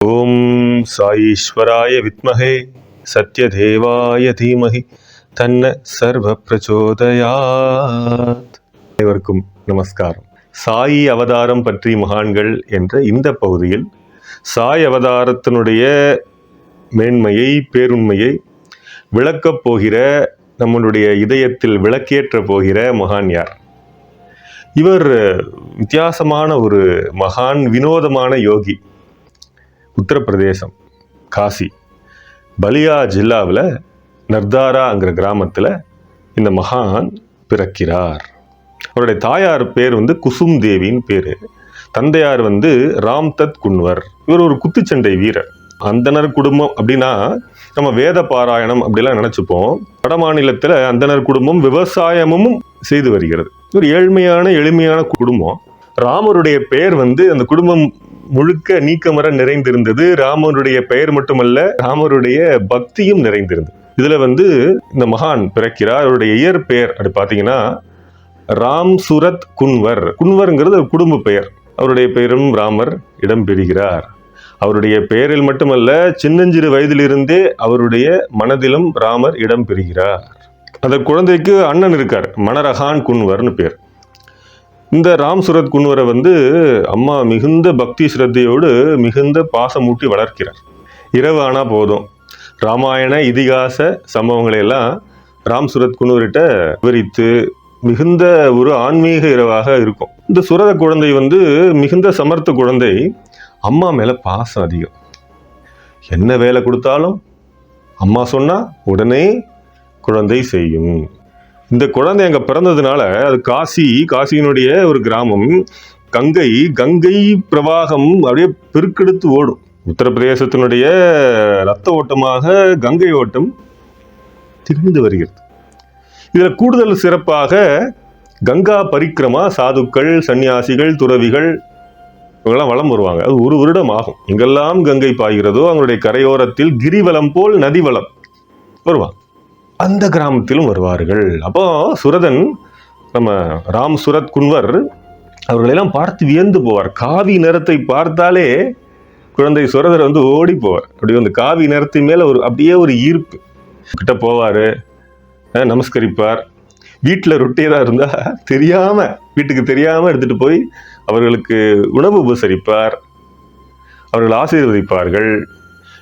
ஓம் சாயீஸ்வராய வித்மஹே சத்யதேவாய தீமஹி தன்ன சர்வ பிரச்சோதயாத். அனைவருக்கும் நமஸ்காரம். சாயி அவதாரம் பற்றி மகான்கள் என்ற இந்த பகுதியில் சாய் அவதாரத்தினுடைய மேன்மையை, பேருண்மையை விளக்கப் போகிற, நம்மளுடைய இதயத்தில் விளக்கேற்ற போகிற மகான் யார்? இவர் வித்தியாசமான ஒரு மகான், வினோதமான யோகி. உத்தரப்பிரதேசம், காசி, பலியா ஜில்லாவில் நர்தாராங்கிற கிராமத்தில் இந்த மகான் பிறக்கிறார். அவருடைய தாயார் பேர் குசும் தேவின்னு பேர். தந்தையார் ராம்தத் குன்வர். இவர் ஒரு குத்துச்சண்டை வீரர். அந்தனர் குடும்பம் அப்படின்னா நம்ம வேத பாராயணம் அப்படிலாம் நினச்சிப்போம். வட மாநிலத்தில் அந்தனர் குடும்பம் விவசாயமும் செய்து வருகிறது. ஒரு ஏழ்மையான எளிமையான குடும்பம். ராமருடைய பெயர் அந்த குடும்பம் முழுக்க நீக்கமர நிறைந்திருந்தது. ராமருடைய பெயர் மட்டுமல்ல, ராமருடைய பக்தியும் நிறைந்திருந்தது. இதுல இந்த மகான் பிறக்கிறார். அவருடைய இயற்பெயர் அப்படி பார்த்தீங்கன்னா ராம் சுரத் குன்வர். குன்வர்ங்கிறது ஒரு குடும்ப பெயர். அவருடைய பெயரும் ராமர் இடம் பெறுகிறார். அவருடைய பெயரில் மட்டுமல்ல, சின்னஞ்சிறு வயதிலிருந்தே அவருடைய மனதிலும் ராமர் இடம் பெறுகிறார். அந்த குழந்தைக்கு அண்ணன் இருக்கார், மனரகான் குன்வர்னு பேர். இந்த ராம் சுரத் குன்வரை அம்மா மிகுந்த பக்தி ஸ்ரத்தையோடு மிகுந்த பாசமூட்டி வளர்க்கிறார். இரவு ஆனா போதும் ராமாயண இதிகாச சம்பவங்களை எல்லாம் ராம் சுரத் குன்வர்கிட்ட விவரித்து மிகுந்த ஒரு ஆன்மீக இரவாக இருக்கும். இந்த சுரத குழந்தை மிகுந்த சமர்த்த குழந்தை. அம்மா மேல பாசம் அதிகம். என்ன வேலை கொடுத்தாலும் அம்மா சொன்னா உடனே குழந்தை செய்யும். இந்த குழந்தை அங்க பிறந்ததுனால அது காசியினுடைய ஒரு கிராமம். கங்கை பிரவாகம் அப்படியே பெருக்கெடுத்து ஓடும். உத்தரப்பிரதேசத்தினுடைய ரத்த ஓட்டமாக கங்கை ஓட்டம் திகழ்ந்து வருகிறது. இதுல கூடுதல் சிறப்பாக கங்கா பரிக்கிரமா, சாதுக்கள், சன்னியாசிகள், துறவிகள் இவங்கெல்லாம் வலம் வருவாங்க. அது ஒரு வருடம் ஆகும். எங்கெல்லாம் கங்கை பாய்கிறதோ அவங்களுடைய கரையோரத்தில் கிரிவலம் போல் நதிவலம் வருவாங்க. அந்த கிராமத்திலும் வருவார்கள். அப்போ சுரதன், நம்ம ராம் சுரத் குன்வர் அவர்களெல்லாம் பார்த்து வியந்து போவார். காவி நிறத்தை பார்த்தாலே குழந்தை சுரதர் ஓடி போவார். அப்படி காவி நிறத்தின் மேல அப்படியே ஒரு ஈர்ப்பு. கிட்ட போவாரு, நமஸ்கரிப்பார். வீட்டில் ரொட்டியதாக இருந்தா வீட்டுக்கு தெரியாம எடுத்துட்டு போய் அவர்களுக்கு உணவு உபசரிப்பார். அவர்கள் ஆசீர்வதிப்பார்கள்.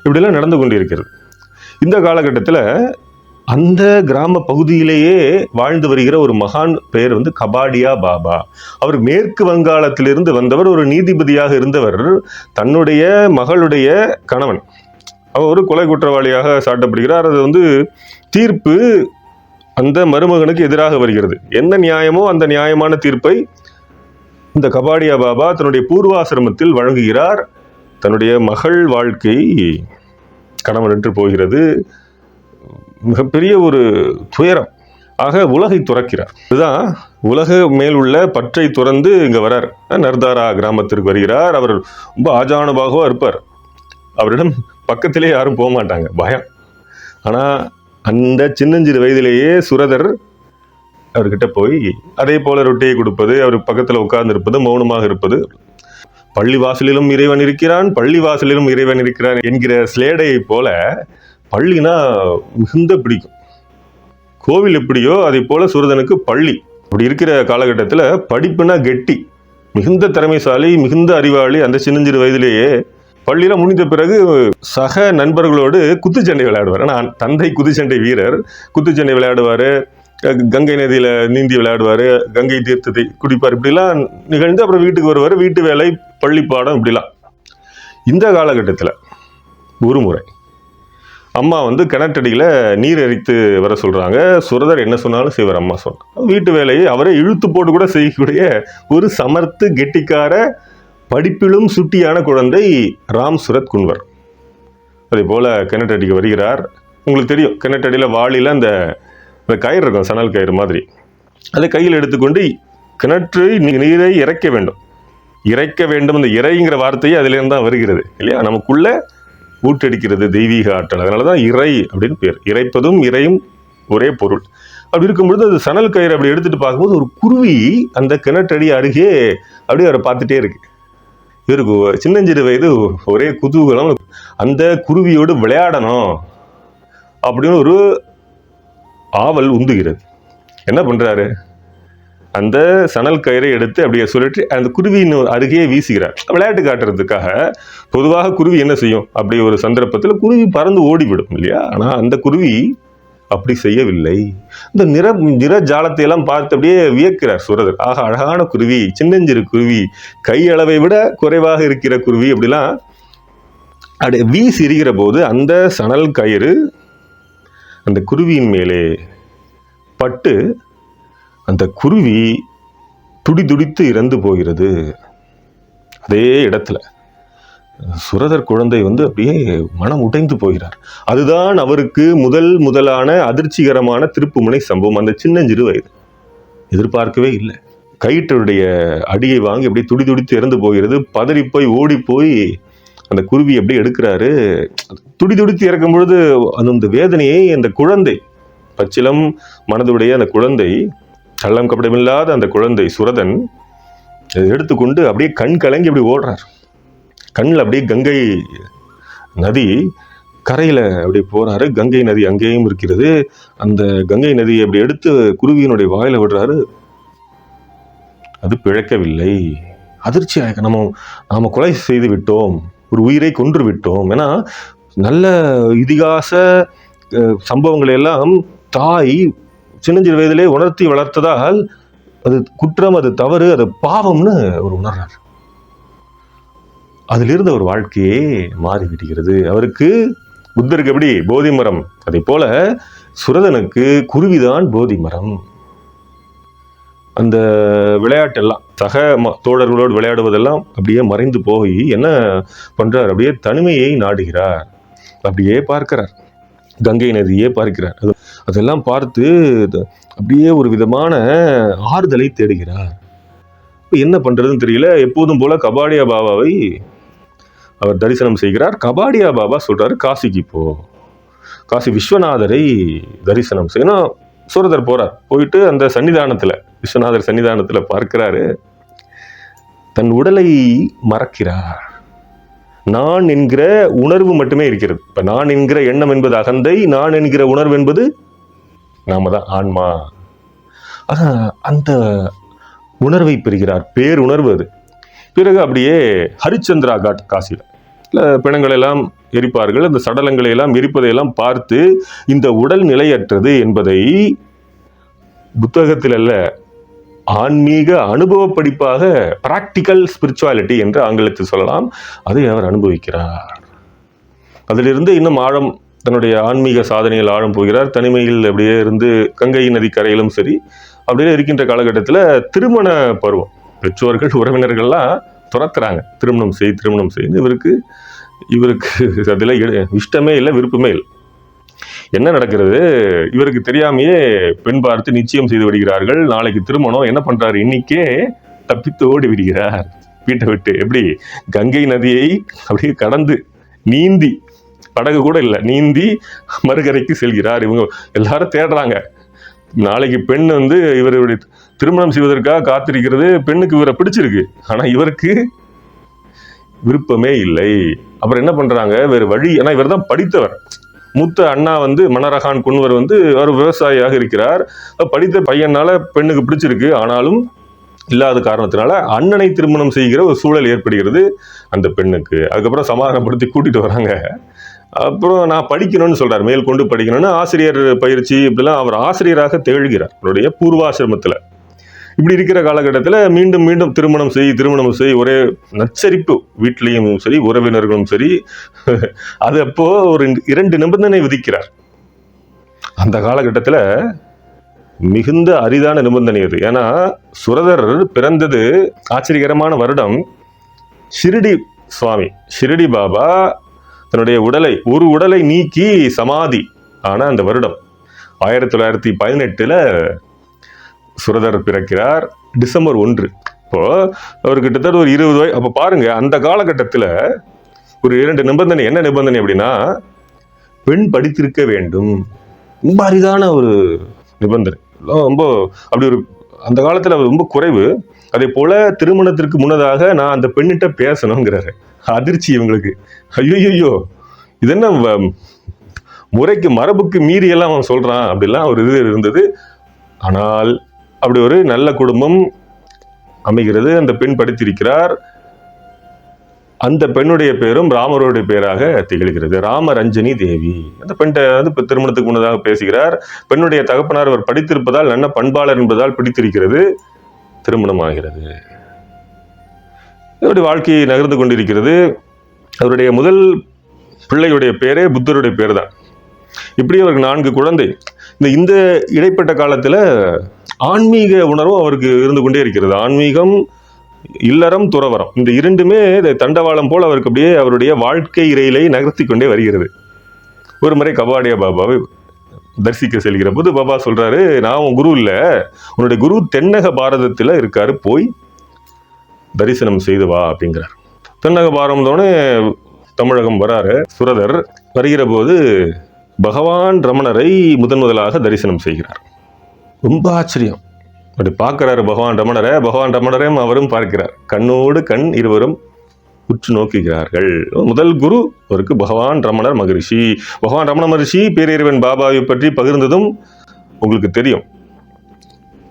இப்படிலாம் நடந்து கொண்டிருக்கிறது. இந்த காலகட்டத்தில் அந்த கிராம பகுதியிலேயே வாழ்ந்து வருகிற ஒரு மகான் பெயர் கபாடியா பாபா. அவர் மேற்கு வங்காளத்திலிருந்து வந்தவர். ஒரு நீதிபதியாக இருந்தவர். தன்னுடைய மகளுடைய கணவன் அவர் ஒரு கொலை குற்றவாளியாக சாட்டப்படுகிறார். அது தீர்ப்பு அந்த மருமகனுக்கு எதிராக வருகிறது. என்ன நியாயமோ அந்த நியாயமான தீர்ப்பை இந்த கபாடியா பாபா தன்னுடைய பூர்வாசிரமத்தில் வழங்குகிறார். தன்னுடைய மகள் வாழ்க்கை கணவனின்று போகிறது. மிகப்பெரிய ஒரு துயரம். ஆக உலகை துறக்கிறார். இதுதான் உலக மேல் உள்ள பற்றை துறந்து இங்க வரார். நர்தாரா கிராமத்திற்கு வருகிறார். அவர் ரொம்ப ஆஜானுபாகவா இருப்பார். அவரிடம் பக்கத்திலே யாரும் போக மாட்டாங்க, பயம். ஆனா அந்த சின்னஞ்சிறு வயதிலேயே சுரதர் அவர்கிட்ட போய் அதே போல ரொட்டியை கொடுப்பது, அவர் பக்கத்துல உட்கார்ந்து இருப்பது, மௌனமாக இருப்பது. பள்ளி வாசலிலும் இறைவன் இருக்கிறான், பள்ளி வாசலிலும் இறைவன் இருக்கிறான் என்கிற ஸ்லேடையை போல பள்ளினா மிகுந்த பிடிக்கும். கோவில் எப்படியோ அதே போல சுரதனுக்கு பள்ளி. அப்படி இருக்கிற காலகட்டத்தில் படிப்புனா கெட்டி, மிகுந்த திறமைசாலி, மிகுந்த அறிவாளி. அந்த சின்னஞ்சிறு வயதிலேயே பள்ளியில முடிந்த பிறகு சக நண்பர்களோடு குத்துச்சண்டை விளையாடுவார். ஆனால் தந்தை குத்துச்சண்டை வீரர். குத்துச்சண்டை விளையாடுவார், கங்கை நதியில நீந்தி விளையாடுவார், கங்கை தீர்த்தத்தை குடிப்பார். இப்படிலாம் நிகழ்ந்து அப்புறம் வீட்டுக்கு வருவார். வீட்டு வேலை, பள்ளி பாடம் இப்படிலாம். இந்த காலகட்டத்தில் ஒரு முறை அம்மா கிணற்றடியில் நீர் எரித்து வர சொல்றாங்க. சுரதர் என்ன சொன்னாலும் செய்வார். அம்மா சொன்ன வீட்டு வேலையை அவரே இழுத்து போட்டு கூட செய்யக்கூடிய ஒரு சமர்த்து கெட்டிக்கார, படிப்பிலும் சுட்டியான குழந்தை ராம் சுரத் குன்வர். அதே போல கிணற்றடிக்கு வருகிறார். உங்களுக்கு தெரியும், கிணற்றடியில் வாளியில் அந்த கயிறு இருக்கும், சணல் கயிறு மாதிரி. அதை கையில் எடுத்துக்கொண்டு கிணற்று நீரை இறைக்க வேண்டும். இந்த இறைங்கிற வார்த்தையே அதிலிருந்து தான் வருகிறது இல்லையா? நமக்குள்ள ஊற்றடிக்கிறது தெய்வீக ஆற்றல். அதனாலதான் இறை அப்படின்னு பேர். இறைப்பதும் இறையும் ஒரே பொருள். அப்படி இருக்கும்பொழுது அது சணல் கயிறு அப்படி எடுத்துட்டு பார்க்கும்போது ஒரு குருவி அந்த கிணற்றடி அருகே அப்படியே அவரை பார்த்துட்டே இருக்கு. இவருக்கு சின்னஞ்சிறு வயது ஒரே குதூகலம், அந்த குருவியோடு விளையாடணும் அப்படின்னு ஒரு ஆவல் உந்துகிறது. என்ன பண்றாரு, அந்த சணல் கயிறை எடுத்து அப்படியே சுழற்றி அந்த குருவியின் அருகே வீசுகிறார், விளையாட்டு காட்டுறதுக்காக. பொதுவாக குருவி என்ன செய்யும், அப்படி ஒரு சந்தர்ப்பத்தில் குருவி பறந்து ஓடிவிடும் இல்லையா? ஆனா அந்த குருவி அப்படி செய்யவில்லை. இந்த நிற ஜாலத்தை எல்லாம் பார்த்து அப்படியே வியக்கிறார் சுரதர். ஆக, அழகான குருவி, சின்னஞ்சிறு குருவி, கை அளவை விட குறைவாக இருக்கிற குருவி, அப்படிலாம் அப்படி வீசி எறிகிற போது அந்த சணல் கயிறு அந்த குருவியின் மேலே பட்டு அந்த குருவி துடிதுடித்து இறந்து போகிறது. அதே இடத்துல சுரதர் குழந்தை அப்படியே மனம் உடைந்து போகிறார். அதுதான் அவருக்கு முதலான அதிர்ச்சிகரமான திருப்புமுனை சம்பவம். அந்த சின்னஞ்சிறு வயது எதிர்பார்க்கவே இல்லை. கயிற்றுடைய அடியை வாங்கி அப்படியே துடிதுடித்து இறந்து போகிறது. பதறி போய் ஓடி போய் அந்த குருவி அப்படியே எடுக்கிறாரு. துடிதுடித்து இறக்கும் பொழுது அந்த வேதனையை அந்த குழந்தை, பச்சிலம் மனதுடைய அந்த குழந்தை, கள்ளம் கப்படமில்லாத அந்த குழந்தை சுரதன் எடுத்துக்கொண்டு அப்படியே கண் கலங்கி அப்படி ஓடுறார். கண்ணில் அப்படியே கங்கை நதி கரையில் அப்படி போறாரு. கங்கை நதி அங்கேயும் இருக்கிறது. அந்த கங்கை நதியை அப்படி எடுத்து குருவியினுடைய வாயில விடுறாரு. அது பிழைக்கவில்லை. அதிர்ச்சியாக, நாம கொலை செய்து விட்டோம், ஒரு உயிரை கொன்று விட்டோம். ஏன்னா நல்ல இதிகாச சம்பவங்களை எல்லாம் தாய் சின்னஞ்சிறு வயதிலே உணர்த்தி வளர்த்ததால் அது குற்றம், அது தவறு, அது பாவம்னு அவர் உணர்றார். அதிலிருந்து ஒரு வாழ்க்கையே மாறிவிடுகிறது. அவருக்கு புத்தருக்கு எப்படி போதி மரம், அதே போல சுரதனுக்கு குருவிதான் போதி மரம். அந்த விளையாட்டெல்லாம், சக தோழர்களோடு விளையாடுவதெல்லாம் அப்படியே மறைந்து போய் என்ன பண்றார், அப்படியே தனிமையை நாடுகிறார். அப்படியே பார்க்கிறார், கங்கை நதியே பார்க்கிறார். அதெல்லாம் பார்த்து அப்படியே ஒரு விதமான ஆறுதலை தேடுகிறார். என்ன பண்றதுன்னு தெரியல. எப்போதும் போல கபாடியா பாபாவை அவர் தரிசனம் செய்கிறார். கபாடியா பாபா சொல்றாரு, காசிக்கு போ, காசி விஸ்வநாதரை தரிசனம் செய்யணும். சுரதர் போறார். போயிட்டு அந்த சன்னிதானத்துல, விஸ்வநாதர் சன்னிதானத்துல பார்க்கிறாரு. தன் உடலை மறக்கிறார். நான் என்கிற உணர்வு மட்டுமே இருக்கிறது. இப்ப நான் என்கிற எண்ணம் என்பது அகந்தை, நான் என்கிற உணர்வு என்பது நாம தான், ஆன்மா. அந்த உணர்வை பெறுகிறார், பேருணர்வு அது. பிறகு அப்படியே ஹரிச்சந்திரா காட், காசியில் பிணங்களை எல்லாம் எரிப்பார்கள். அந்த சடலங்களை எல்லாம் எரிப்பதையெல்லாம் பார்த்து இந்த உடல் நிலையற்றது என்பதை புத்தகத்தில் அல்ல, ஆன்மீக அனுபவ படிப்பாக, பிராக்டிக்கல் ஸ்பிரிச்சுவாலிட்டி என்று ஆங்கிலத்தில் சொல்லலாம், அதை அவர் அனுபவிக்கிறார். அதிலிருந்து இன்னும் ஆழம், தன்னுடைய ஆன்மீக சாதனையில் ஆழம் போகிறார். தனிமையில் அப்படியே இருந்து கங்கை நதி கரையிலும் சரி அப்படியே இருக்கின்ற காலகட்டத்தில் திருமண பருவம், பெற்றோர்கள் உறவினர்கள்லாம் துரத்துறாங்க, திருமணம் செய்து. இவருக்கு அதில் இஷ்டமே இல்லை, விருப்பமே இல்லை. என்ன நடக்கிறது, இவருக்கு தெரியாமையே பெண் பார்த்து நிச்சயம் செய்து விடுகிறார்கள். நாளைக்கு திருமணம். என்ன பண்றாரு, இன்னைக்கே தப்பித்து ஓடி விடுகிறார் வீட்டை விட்டு. எப்படி, கங்கை நதியை அப்படியே கடந்து நீந்தி, படகு கூட இல்லை, நீந்தி மறுகரைக்கு செல்கிறார். இவங்க எல்லாரும் தேடுறாங்க. நாளைக்கு பெண் இவருடைய திருமணம் செய்வதற்காக காத்திருக்கிறது. பெண்ணுக்கு இவரை பிடிச்சிருக்கு, ஆனா இவருக்கு விருப்பமே இல்லை. அப்புறம் என்ன பண்றாங்க, வேறு வழி. ஏன்னா இவர் தான் படித்தவர். மூத்த அண்ணா மனரகான் குன்வர் அவர் விவசாயியாக இருக்கிறார். படித்த பையனால பெண்ணுக்கு பிடிச்சிருக்கு, ஆனாலும் இல்லாத காரணத்தினால அண்ணனை திருமணம் செய்கிற ஒரு சூழல் ஏற்படுகிறது அந்த பெண்ணுக்கு. அதுக்கப்புறம் சமாதானப்படுத்தி கூட்டிட்டு வராங்க. அப்புறம் நான் படிக்கணும்னு சொல்றாரு, மேல் கொண்டு படிக்கணும்னு. ஆசிரியர் பயிற்சி இப்படிலாம் அவர் ஆசிரியராக திகழ்கிறார் அவருடைய பூர்வாசிரமத்துல. இப்படி இருக்கிற காலகட்டத்தில் மீண்டும் மீண்டும் திருமணம் செய், ஒரே நச்சரிப்பு, வீட்லேயும் சரி உறவினர்களும் சரி. அது அப்போ ஒரு 2 நிபந்தனை விதிக்கிறார். அந்த காலகட்டத்தில் மிகுந்த அரிதான நிபந்தனை அது. ஏன்னா சுரதர் பிறந்தது ஆச்சரியகரமான வருடம். ஷிரடி சுவாமி, ஷிரடி பாபா தன்னுடைய ஒரு உடலை நீக்கி சமாதி ஆன அந்த வருடம் 1918 சுரதர் பிறக்கிறார். டிசம்பர் 1. இப்போ அவர் கிட்டத்தட்ட ஒரு 20 வயது. அப்போ பாருங்க, அந்த காலகட்டத்தில் ஒரு 2 நிபந்தனை. என்ன நிபந்தனை அப்படின்னா, பெண் படித்திருக்க வேண்டும். ரொம்ப அரிதான ஒரு நிபந்தனை. ரொம்ப அப்படி ஒரு அந்த காலத்தில் ரொம்ப குறைவு. அதே போல திருமணத்திற்கு முன்னதாக நான் அந்த பெண்ணிட்ட பேசணுங்கிறாரு. அதிர்ச்சி இவங்களுக்கு. ஐயோ, இது என்ன முறைக்கு மரபுக்கு மீறி எல்லாம் அவன் சொல்றான் அப்படிலாம் ஒரு இது இருந்தது. ஆனால் அப்படி ஒரு நல்ல குடும்பம் அமைகிறது. அந்த பெண் படித்திருக்கிறார். அந்த பெண்ணுடைய பேரும் ராமருடைய பேராக திகழ்கிறது, ராமரஞ்சனி தேவி. அந்த பெண்ணை வந்து திருமணத்துக்கு முன்னதாக பேசுகிறார். பெண்ணுடைய தகப்பனார் அவர் படித்திருப்பதால், நல்ல பண்பாளர் என்பதால் பிடித்திருக்கிறது. திருமணம் ஆகிறது. அவருடைய வாழ்க்கை நகர்ந்து கொண்டிருக்கிறது. அவருடைய முதல் பிள்ளையுடைய பேரே புத்தருடைய பேர் தான். இப்படி அவருக்கு 4 குழந்தை. இந்த இடைப்பட்ட காலத்தில் ஆன்மீக உணர்வும் அவருக்கு இருந்து கொண்டே இருக்கிறது. ஆன்மீகம், இல்லறம், துறவரம், இந்த இரண்டுமே தண்டவாளம் போல் அவருக்கு அப்படியே அவருடைய வாழ்க்கை ரயிலை நகர்த்தி கொண்டே வருகிறது. ஒரு முறை கபாடியா பாபாவை தரிசிக்க செல்கிற போது பாபா சொல்றாரு, நான் உன் குரு இல்லை, உன்னுடைய குரு தென்னக பாரதத்தில் இருக்காரு, போய் தரிசனம் செய்து வா அப்படிங்கிறார். தென்னக பாரதம்னோடனே தமிழகம் வராரு. சுரதர் வருகிற போது பகவான் ரமணரை முதலாக தரிசனம் செய்கிறார். ரொம்ப ஆச்சரியம். அப்படி பார்க்கிறாரு பகவான் ரமணரையும் அவரும் பார்க்கிறார். கண்ணோடு கண் இருவரும் உற்று நோக்குகிறார்கள். முதல் குரு அவருக்கு பகவான் ரமணர் மகரிஷி. பகவான் ரமண மகரிஷி பேரிறைவன் பாபாவை பற்றி பகிர்ந்ததும் உங்களுக்கு தெரியும்.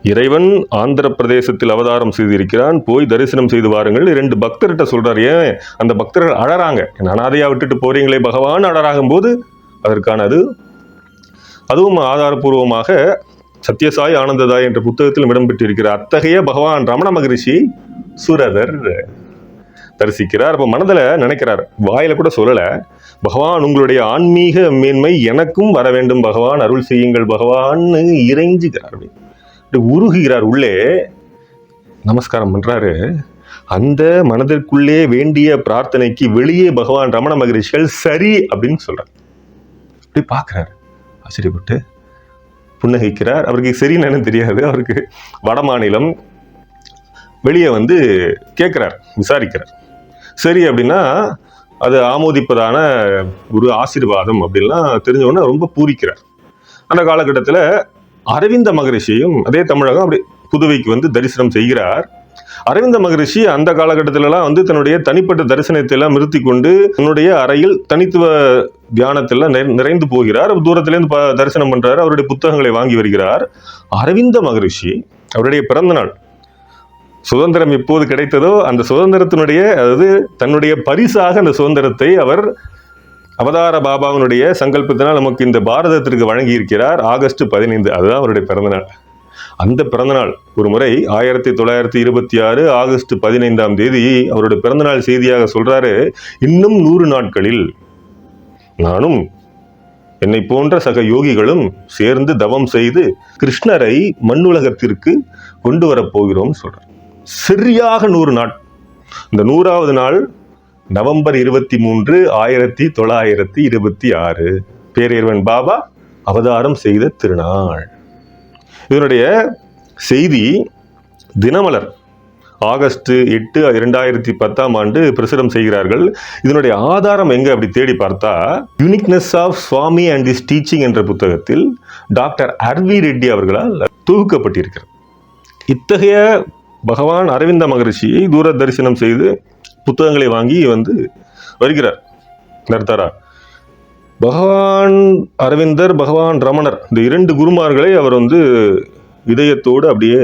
இறைவன் ஆந்திர பிரதேசத்தில் அவதாரம் செய்திருக்கிறான், போய் தரிசனம் செய்து வாருங்கள். 2 பக்தர்கிட்ட சொல்றாரு. ஏன் அந்த பக்தர்கள் அழறாங்க, அனாதையா விட்டுட்டு போறீங்களே பகவான் அழறாகும் போது அதற்கானது. அதுவும் ஆதாரபூர்வமாக சத்யசாய் ஆனந்ததாய் என்ற புத்தகத்தில் இடம்பெற்றிருக்கிற அத்தகைய பகவான் ரமண மகரிஷி சுரதர் தரிசிக்கிறார். அப்ப மனதில் நினைக்கிறார், வாயில கூட சொல்லல, பகவான் உங்களுடைய ஆன்மீக மேன்மை எனக்கும் வர வேண்டும் பகவான், அருள் செய்யுங்கள் பகவான் இறைஞ்சுகிறார். உருகுகிறார். உள்ளே நமஸ்காரம் பண்றாரு. அந்த மனதிற்குள்ளே வேண்டிய பிரார்த்தனைக்கு வெளியே பகவான் ரமண மகரிஷிகள் சரி அப்படின்னு சொல்றார். அப்படி பார்க்கிறார், ஆச்சரியப்பட்டு புன்னகைக்கிறார். அவருக்கு சரின்னு தெரியாது. அவருக்கு வட மாநிலம். வெளியே வந்து கேட்கிறார், விசாரிக்கிறார். சரி அப்படின்னா அது ஆமோதிப்பதான ஒரு ஆசீர்வாதம் அப்படின்லாம் தெரிஞ்சவொன்னே ரொம்ப பூரிக்கிறார். அந்த காலகட்டத்தில் அரவிந்த மகரிஷியும் அதே தமிழகம் அப்படி புதுவைக்கு வந்து தரிசனம் செய்கிறார். அரவிந்த மகரிஷி அந்த காலகட்டத்திலலாம் வந்து தன்னுடைய தனிப்பட்ட தரிசனத்தை எல்லாம் நிறுத்தி கொண்டு தன்னுடைய அறையில் தனித்துவ தியானத்தில் நிறைந்து போகிறார். தூரத்திலேருந்து தரிசனம் பண்றாரு. அவருடைய புத்தகங்களை வாங்கி வருகிறார். அரவிந்த மகரிஷி அவருடைய பிறந்த நாள், சுதந்திரம் எப்போது கிடைத்ததோ அந்த சுதந்திரத்தினுடைய, அதாவது தன்னுடைய பரிசாக அந்த சுதந்திரத்தை அவர் அவதார பாபாவினுடைய சங்கல்பத்தினால் நமக்கு இந்த பாரதத்திற்கு வழங்கி இருக்கிறார். ஆகஸ்ட் 15, அதுதான் அவருடைய பிறந்தநாள். அந்த பிறந்தநாள் ஒரு முறை 1926 ஆகஸ்ட் 15ஆம் தேதி அவருடைய பிறந்தநாள் செய்தியாக சொல்றாரு, இன்னும் 100 நாட்களில் நானும் என்னை போன்ற சக யோகிகளும் சேர்ந்து தவம் செய்து கிருஷ்ணரை மண்ணுலகத்திற்கு கொண்டு வரப் போகிறோம் சொல்றார். சரியாக 100 நாள். இந்த 100வது நாள் நவம்பர் 23, 1926 பேரிறைவன் பாபா அவதாரம் செய்த திருநாள். இதனுடைய செய்தி தினமலர் ஆகஸ்ட் 8, 2010ஆம் ஆண்டு பிரசுரம் செய்கிறார்கள். இதனுடைய ஆதாரம் எங்க அப்படி தேடி பார்த்தா, uniqueness of Swami and this teaching என்ற புத்தகத்தில் டாக்டர் ஆர்.வி. ரெட்டி அவர்களால் தொகுக்கப்பட்டிருக்கிறது. இத்தகைய பகவான் அரவிந்த மகரிஷியை தூர தரிசனம் செய்து புத்தகங்களை வாங்கி வந்து வருகிறார். நிறுத்தாரா பகவான் அரவிந்தர், பகவான் ரமணர், இந்த 2 குருமார்களை அவர் வந்து இதயத்தோடு அப்படியே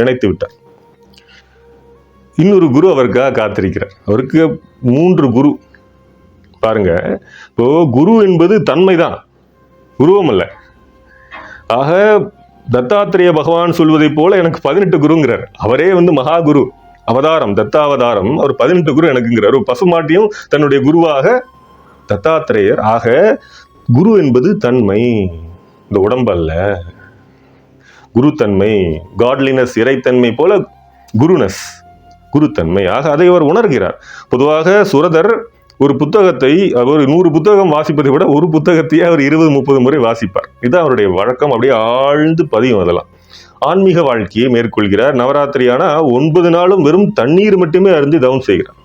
இணைத்து விட்டார். இன்னொரு குரு அவருக்காக காத்திருக்கிறார். அவருக்கு 3 குரு. பாருங்க, இப்போ குரு என்பது தன்மைதான், உருவம் அல்ல. ஆக தத்தாத்திரேய பகவான் சொல்வதை போல எனக்கு 18 குருங்கிறார். அவரே வந்து மகா குரு அவதாரம், தத்தாவதாரம். அவர் 18 குரு எனக்குங்கிறார். ஒரு பசுமாட்டியும் தன்னுடைய குருவாக தத்தாத்திரேயர். ஆக குரு என்பது தன்மை, இந்த உடம்பு அல்ல. குருத்தன்மை, காட்லினஸ், இறைத்தன்மை போல குருனஸ், குருத்தன்மை. ஆக அதை அவர் உணர்கிறார். பொதுவாக சுரதர் ஒரு புத்தகத்தை, அவர் 100 புத்தகம் வாசிப்பதை விட ஒரு புத்தகத்தையே அவர் 20-30 முறை வாசிப்பார். இதுதான் அவருடைய வழக்கம். அப்படியே ஆழ்ந்து பதியும். அதெல்லாம் ஆன்மீக வாழ்க்கையை மேற்கொள்கிறார். நவராத்திரியானா 9 நாளும் வெறும் தண்ணீர் மட்டுமே அருந்தி தவம் செய்கிறார்.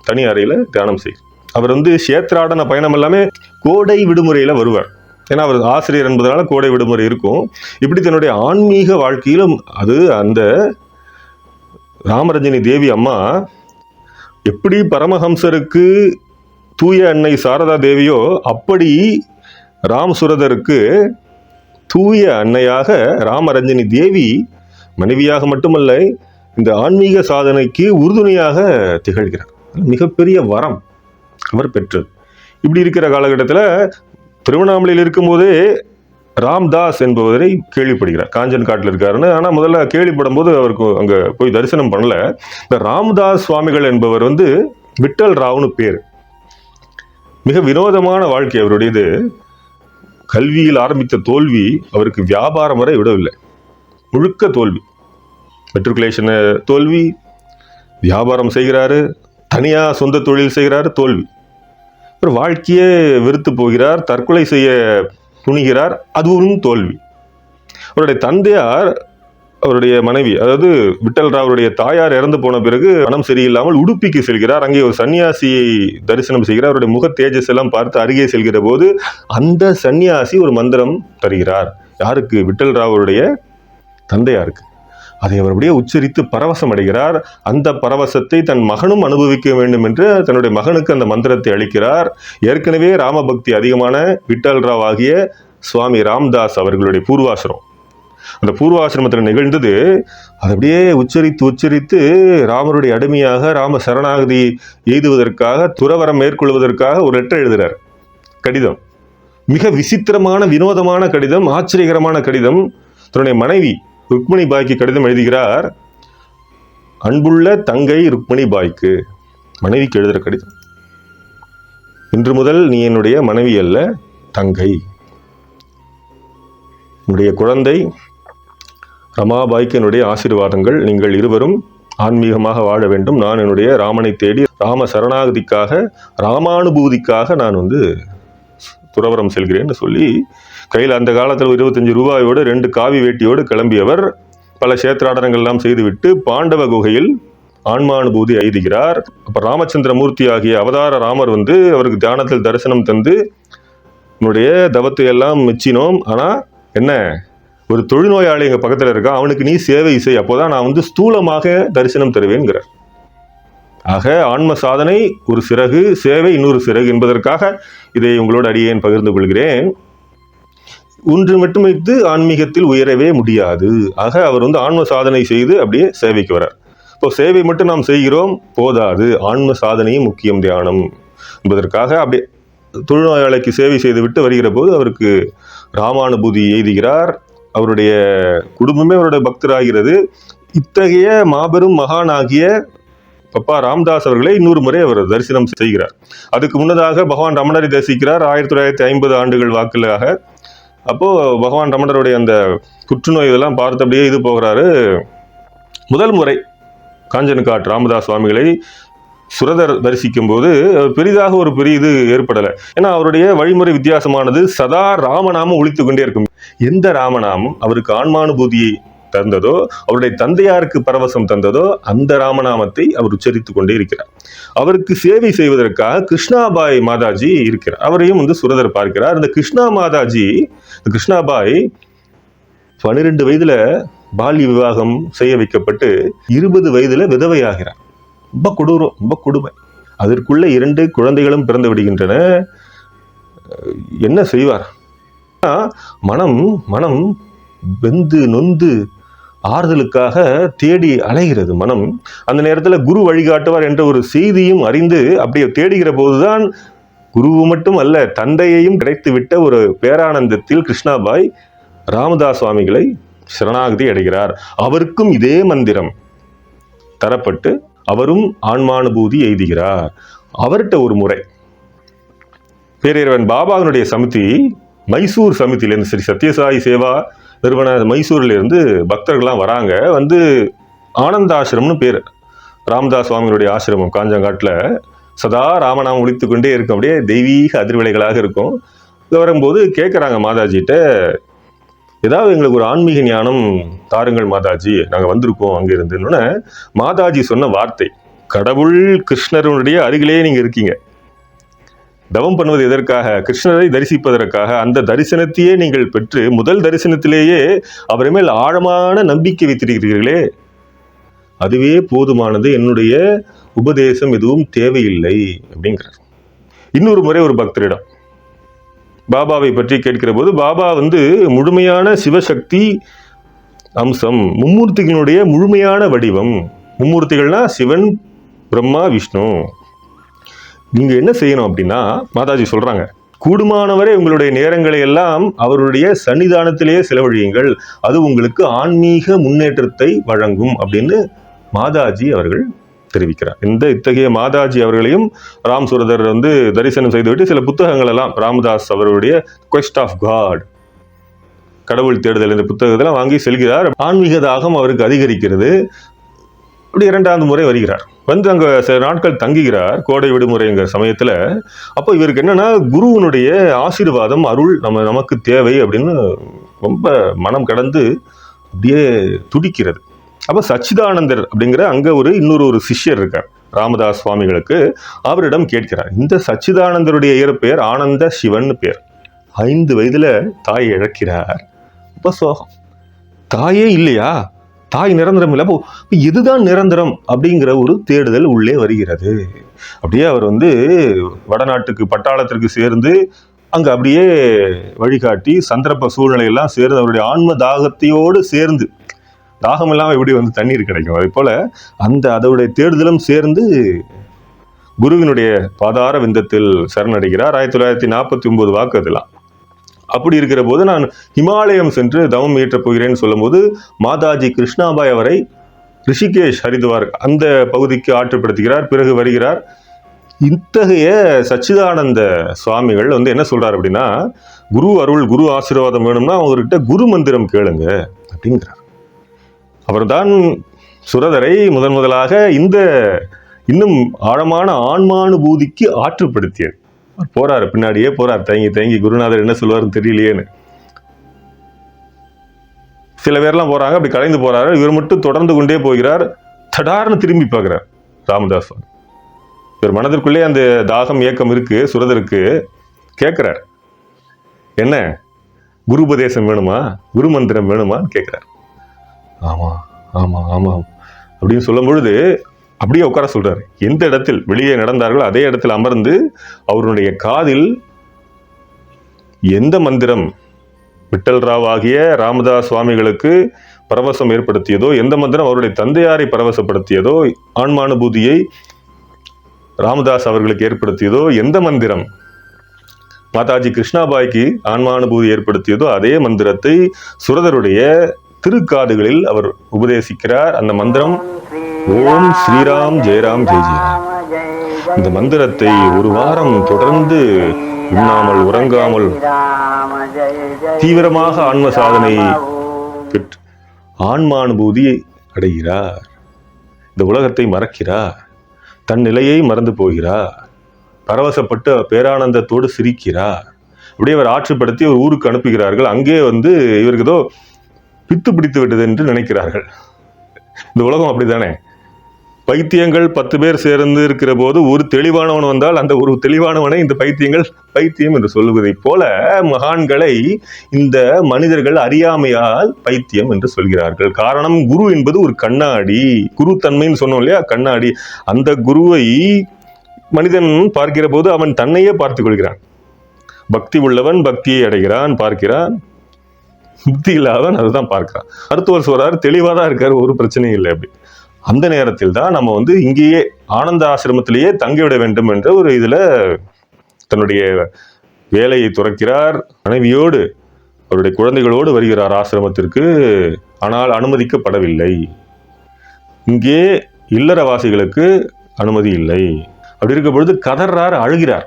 தனி அறையில தியானம் செய்கிறார். அவர் வந்து சேத்ராடன பயணம் எல்லாமே கோடை விடுமுறையில வருவார். ஏன்னா அவர் ஆசிரியர் என்பதனால கோடை விடுமுறை இருக்கும். இப்படி தன்னுடைய ஆன்மீக வாழ்க்கையிலும் அது அந்த ராமரஞ்சனி தேவி அம்மா எப்படி பரமஹம்சருக்கு தூய அன்னை சாரதா தேவியோ அப்படி ராம் சுரதருக்கு தூய அன்னையாக ராமரஞ்சனி தேவி மனைவியாக மட்டுமல்ல இந்த ஆன்மீக சாதனைக்கு உறுதுணையாக திகழ்கிறார். மிகப்பெரிய வரம் அவர் பெற்றது. இப்படி இருக்கிற காலகட்டத்தில் திருவண்ணாமலையில் இருக்கும்போதே ராம்தாஸ் என்பவரை கேள்விப்படுகிறார். காஞ்சன் காட்டில் இருக்காருன்னு. ஆனால் முதல்ல கேள்விப்படும் போது அவருக்கு அங்கே போய் தரிசனம் பண்ணல. இந்த ராம்தாஸ் சுவாமிகள் என்பவர் விட்டல் ராவ்னு பேர். மிக வினோதமான வாழ்க்கை அவருடையது. கல்வியில் ஆரம்பித்த தோல்வி அவருக்கு வியாபாரம் வரை விடவில்லை. முழுக்க தோல்வி. மெட்ரிகுலேஷன் தோல்வி, வியாபாரம் செய்கிறாரு, தனியாக சொந்த தொழில் செய்கிறாரு, தோல்வி. ஒரு வாழ்க்கையே வெறுத்து போகிறார், தற்கொலை செய்ய துணிகிறார், அதுவும் தோல்வி. அவருடைய தந்தையார், அவருடைய மனைவி, அதாவது விட்டல் ராவருடைய தாயார் இறந்து போன பிறகு மனம் சரியில்லாமல் உடுப்பிக்கு செல்கிறார். அங்கே ஒரு சன்னியாசியை தரிசனம் செய்கிறார். அவருடைய முக தேஜஸ் எல்லாம் பார்த்து அருகே செல்கிற போது அந்த சன்னியாசி ஒரு மந்திரம் தருகிறார். யாருக்கு? விட்டல் ராவருடைய தந்தையாருக்கு. அதை அவர் அப்படியே உச்சரித்து பரவசம் அடைகிறார். அந்த பரவசத்தை தன் மகனும் அனுபவிக்க வேண்டும் என்று தன்னுடைய மகனுக்கு அந்த மந்திரத்தை அளிக்கிறார். ஏற்கனவே ராமபக்தி அதிகமான விட்டல் ராவ் ஆகிய சுவாமி ராம்தாஸ் அவர்களுடைய பூர்வாசிரமம். அந்த பூர்வாசிரமத்தில் நிகழ்ந்தது அதை அப்படியே உச்சரித்து ராமருடைய அடிமையாக ராம சரணாகதி எய்துவதற்காக துறவரம் மேற்கொள்வதற்காக ஒரு லெட்டர் எழுதுகிறார். கடிதம் மிக விசித்திரமான வினோதமான கடிதம், ஆச்சரியகரமான கடிதம். தன்னுடைய மனைவி ருக்மணி பாய்க்கு கடிதம் எழுதுகிறார். அன்புள்ள தங்கை ருக்மணி பாய்க்கு, மனைவிக்கு எழுதுகிற கடிதம். இன்று முதல் நீ என்னுடைய மனைவி அல்ல, தங்கை. என்னுடைய குழந்தை ரமாபாய்க்கு என்னுடைய ஆசீர்வாதங்கள். நீங்கள் இருவரும் ஆன்மீகமாக வாழ வேண்டும். நான் என்னுடைய ராமனை தேடி ராம சரணாகதிக்காக ராமானுபூதிக்காக நான் துறவரம் செல்கிறேன்னு சொல்லி கையில் அந்த காலத்தில் 25 ரூபாயோடு 2 காவி வேட்டியோடு கிளம்பியவர் பல சேத்திராடனங்கள்லாம் செய்துவிட்டு பாண்டவ குகையில் ஆன்மானுபூதி எய்துகிறார். அப்போ ராமச்சந்திர மூர்த்தி ஆகிய அவதார ராமர் அவருக்கு தியானத்தில் தரிசனம் தந்து உன்னுடைய தவத்தை எல்லாம் மெச்சினோம், ஆனால் என்ன, ஒரு தொழுநோயாளி எங்கள் பக்கத்தில் இருக்கான், அவனுக்கு நீ சேவை செய், அப்போதான் நான் ஸ்தூலமாக தரிசனம் தருவேன்கிறார். ஆக ஆன்ம சாதனை ஒரு சிறகு, சேவை இன்னொரு சிறகு என்பதற்காக இதை உங்களோடு அடியேன் பகிர்ந்து கொள்கிறேன். ஒன்று மட்டும் வைத்து ஆன்மீகத்தில் உயரவே முடியாது. ஆக அவர் ஆன்ம சாதனை செய்து அப்படியே சேவைக்கு வரார். இப்போ சேவை மட்டும் நாம் செய்கிறோம் போதாது, ஆன்ம சாதனையும் முக்கியம், தியானம் என்பதற்காக அப்படியே தொழுநோயாளிக்கு சேவை செய்து விட்டு வருகிற போது அவருக்கு ராமானுபூதி எய்துகிறார். அவருடைய குடும்பமே அவருடைய பக்தராகிறது. இத்தகைய மாபெரும் மகானாகிய பப்பா ராம்தாஸ் அவர்களை இன்னொரு முறை அவர் தரிசனம் செய்கிறார். அதுக்கு முன்னதாக பகவான் ரமணரை தரிசிக்கிறார் 1950 ஆண்டுகள் வாக்கிலாக. அப்போது பகவான் ரமணருடைய அந்த புற்றுநோய் இதெல்லாம் பார்த்து அப்படியே போகிறாரு. முதல் முறை காஞ்சன்காட் ராமதாஸ் சுவாமிகளை சுரதர் தரிசிக்கும் போது பெரிதாக ஒரு பெரிய ஏற்படலை. ஏன்னா அவருடைய வழிமுறை வித்தியாசமானது. சதா ராமநாமம் ஒலித்து கொண்டே இருக்கும். எந்த ராமநாமம் அவருக்கு ஆன்மானுபூதியை தந்ததோ, அவருடைய தந்தையாருக்கு பரவசம் தந்ததோ, அந்த ராமநாமத்தை அவர் உச்சரித்து கொண்டே இருக்கிறார். அவருக்கு சேவை செய்வதற்காக கிருஷ்ணாபாய் மாதாஜி இருக்கிறார். அவரையும் சுரதர் பார்க்கிறார். இந்த கிருஷ்ணாபாய் 12 வயதுல பால்ய விவாகம் செய்ய வைக்கப்பட்டு 20 வயதுல விதவையாகிறார். ரொம்ப கொடூரம், ரொம்ப கொடுமை. அதற்குள்ள 2 குழந்தைகளும் பிறந்து விடுகின்றன. என்ன செய்வார்? மனம் வெந்து நொந்து ஆறுதலுக்காக தேடி அலைகிறது மனம். அந்த நேரத்தில் குரு வழிகாட்டுவார் என்ற ஒரு செய்தியும் அறிந்து அப்படியே தேடுகிற போதுதான் குரு மட்டும் அல்ல, தந்தையையும் கிடைத்துவிட்ட ஒரு பேரானந்தத்தில் கிருஷ்ணாபாய் ராமதாஸ் சுவாமிகளை சரணாகதி அடைகிறார். அவருக்கும் இதே மந்திரம் தரப்பட்டு அவரும் ஆன்மானுபூதி எய்துகிறார். அவர்கிட்ட ஒரு முறை பேரறிவன் பாபாவினுடைய சமிதி, மைசூர் சமிதியிலேருந்து, ஸ்ரீ சத்யசாயி சேவா நிறுவன மைசூரிலிருந்து பக்தர்கள்லாம் வராங்க. ஆனந்தாசிரம்னு பேர், ராமதாஸ் சுவாமிகளுடைய ஆசிரமம் காஞ்சங்காட்டில். சதா ராமநாமம் ஒலித்து கொண்டே இருக்கும். அப்படியே தெய்வீக அதிர்வலைகளாக இருக்கும். வரும்போது கேட்குறாங்க மாதாஜிகிட்ட, ஏதாவது எங்களுக்கு ஒரு ஆன்மீக ஞானம் தாருங்கள் மாதாஜி, நாங்கள் வந்திருக்கோம் அங்கே இருந்துன்னு. மாதாஜி சொன்ன வார்த்தை, கடவுள் கிருஷ்ணருடைய அருகிலே நீங்கள் இருக்கீங்க. தவம் பண்ணுவது எதற்காக? கிருஷ்ணரை தரிசிப்பதற்காக. அந்த தரிசனத்தையே நீங்கள் பெற்று முதல் தரிசனத்திலேயே அவரை மேல் ஆழமான நம்பிக்கை வைத்திருக்கிறீர்களே, அதுவே போதுமானது, என்னுடைய உபதேசம் எதுவும் தேவையில்லை அப்படிங்கிறார். இன்னொரு முறை ஒரு பக்தரிடம் பாபாவை பற்றி கேட்கிற போது, பாபா முழுமையான சிவசக்தி அம்சம், மும்மூர்த்திகளுடைய முழுமையான வடிவம். மும்மூர்த்திகள்னா சிவன், பிரம்மா, விஷ்ணு. நீங்க என்ன செய்யணும் அப்படின்னா, மாதாஜி சொல்றாங்க, கூடுமானவரை உங்களுடைய நேரங்களை எல்லாம் அவருடைய சன்னிதானத்திலேயே செலவழியுங்கள், அது உங்களுக்கு ஆன்மீக முன்னேற்றத்தை வழங்கும் அப்படின்னு மாதாஜி அவர்கள் தெரிவிக்கிறார். இத்தகைய மாதாஜி அவர்களையும் ராம் சுரதர் தரிசனம் செய்துவிட்டு சில புத்தகங்கள் எல்லாம், ராமதாஸ் அவருடைய குவெஸ்ட் ஆஃப் காட், கடவுள் தேடுதல், இந்த புத்தகத்தெல்லாம் வாங்கி செல்கிறார். ஆன்மீக தாகம் அவருக்கு அதிகரிக்கிறது. அப்படி 2வது முறை வருகிறார். அங்க சில நாட்கள் தங்குகிறார், கோடை விடுமுறைங்கிற சமயத்துல. அப்போ இவருக்கு என்னன்னா, குருவனுடைய ஆசீர்வாதம், அருள் நமக்கு தேவை அப்படின்னு ரொம்ப மனம் கடந்து அப்படியே துடிக்கிறது. அப்ப சச்சிதானந்தர் அப்படிங்கிற அங்க இன்னொரு சிஷ்யர் இருக்கார் ராமதாஸ் சுவாமிகளுக்கு. அவரிடம் கேட்கிறார். இந்த சச்சிதானந்தருடைய இயற்பெயர் ஆனந்த சிவன் பேர். 5 வயதுல தாயை இழக்கிறார். ரொம்ப சோகம். தாயே இல்லையா, தாய் நிரந்தரம் இல்லை, அப்போ எதுதான் நிரந்தரம் அப்படிங்கிற ஒரு தேடுதல் உள்ளே வருகிறது. அப்படியே அவர் வடநாட்டுக்கு பட்டாளத்திற்கு சேர்ந்து அங்க அப்படியே வழிகாட்டி சந்தர்ப்ப சூழ்நிலையெல்லாம் சேர்ந்து அவருடைய ஆன்ம தாகத்தையோடு சேர்ந்து, தாகம் இல்லாமல் எப்படி தண்ணீர் கிடைக்கும், அதே போல அதோடைய தேடுதலும் சேர்ந்து குருவினுடைய பாதார விந்தத்தில் சரணடைகிறார். 1949 வாக்கு அதெல்லாம். அப்படி இருக்கிற போது நான் ஹிமாலயம் சென்று தவம் இயற்றப் போகிறேன்னு சொல்லும் போது மாதாஜி கிருஷ்ணாபாய் அவரை ரிஷிகேஷ், ஹரித்வார் அந்த பகுதிக்கு ஆற்றுப்படுத்துகிறார். பிறகு வருகிறார். இத்தகைய சச்சிதானந்த சுவாமிகள் என்ன சொல்றாரு அப்படின்னா, குரு அருள், குரு ஆசீர்வாதம் வேணும்னா அவர்கிட்ட குரு மந்திரம் கேளுங்க அப்படிங்கிறார். அவர்தான் சுரதரை முதலாக இன்னும் ஆழமான ஆன்மானுபூதிக்கு ஆற்றுப்படுத்தியது. போறாரு, பின்னாடியே போறார், தயங்கி குருநாதர் என்ன சொல்லுவாருன்னு தெரியலையேன்னு. சில பேர்லாம் போறாங்க, அப்படி கலைந்து போறாரு. இவர் மட்டும் தொடர்ந்து கொண்டே போகிறார். தடார்னு திரும்பி பார்க்கிறார் ராமதாஸ். இவர் மனதிற்குள்ளே அந்த தாகம், ஏக்கம் இருக்கு. சுரதருக்கு கேட்கிறார், என்ன குரு உபதேசம் வேணுமா, குரு மந்திரம் வேணுமான்னு கேட்கிறார். ஆமா ஆமா ஆமா அப்படின்னு சொல்லும் பொழுது அப்படியே உட்கார சொல்றாரு. எந்த இடத்தில் வெளியே நடந்தார்களோ அதே இடத்தில் அமர்ந்து அவருடைய காதில் எந்த மந்திரம் விட்டல் ராவ் ஆகிய ராமதாஸ் சுவாமிகளுக்கு பரவசம் ஏற்படுத்தியதோ, எந்த மந்திரம் அவருடைய தந்தையாரை பரவசப்படுத்தியதோ, ஆன்மானுபூதியை ராமதாஸ் அவர்களுக்கு ஏற்படுத்தியதோ, எந்த மந்திரம் மாதாஜி கிருஷ்ணாபாய்க்கு ஆன்மானுபூதி ஏற்படுத்தியதோ அதே மந்திரத்தை சுரதருடைய திருக்காதுகளில் அவர் உபதேசிக்கிறார். அந்த மந்திரம் ஓம் ஸ்ரீராம் ஜெயராம் ஜெய் ஜெயராம். இந்த மந்திரத்தை ஒரு வாரம் தொடர்ந்து உண்ணாமல் உறங்காமல் தீவிரமாக ஆன்ம சாதனை பெற்று ஆன்மானுபூதி அடைகிறார். இந்த உலகத்தை மறக்கிறார், தன் நிலையை மறந்து போகிறார், பரவசப்பட்டு பேரானந்தத்தோடு சிரிக்கிறார். அப்படியே அவர் ஆற்றுப்படுத்தி ஒரு ஊருக்கு அனுப்புகிறார்கள். அங்கே இவருக்கு ஏதோ பித்து பிடித்து விட்டது என்று நினைக்கிறார்கள். இந்த உலகம் அப்படித்தானே, பைத்தியங்கள் 10 பேர் சேர்ந்து இருக்கிற போது ஒரு தெளிவானவன் வந்தால் அந்த ஒரு தெளிவானவனை இந்த பைத்தியங்கள் பைத்தியம் என்று சொல்லுவதை போல மகான்களை இந்த மனிதர்கள் அறியாமையால் பைத்தியம் என்று சொல்கிறார்கள். காரணம், குரு என்பது ஒரு கண்ணாடி, குரு தன்மைன்னு சொன்னோம் இல்லையா, கண்ணாடி. அந்த குருவை மனிதன் பார்க்கிற போது அவன் தன்னையே பார்த்துக் கொள்கிறான். பக்தி உள்ளவன் பக்தியை அடைகிறான், பார்க்கிறான். புத்தி இல்லாதவன் அதுதான் பார்க்கிறான். மருத்துவர் சொல்றாரு, தெளிவாக தான் இருக்காரு, ஒரு பிரச்சனையும் இல்லை. அப்படி அந்த நேரத்தில் தான் நம்ம இங்கேயே ஆனந்த ஆசிரமத்திலேயே தங்கிவிட வேண்டும் என்ற ஒரு இதுல தன்னுடைய வேலையை துறக்கிறார். மனைவியோடு அவருடைய குழந்தைகளோடு வருகிறார் ஆசிரமத்திற்கு. ஆனால் அனுமதிக்கப்படவில்லை. இங்கே இல்லறவாசிகளுக்கு அனுமதி இல்லை. அப்படி இருக்க பொழுது கதறார், அழுகிறார்.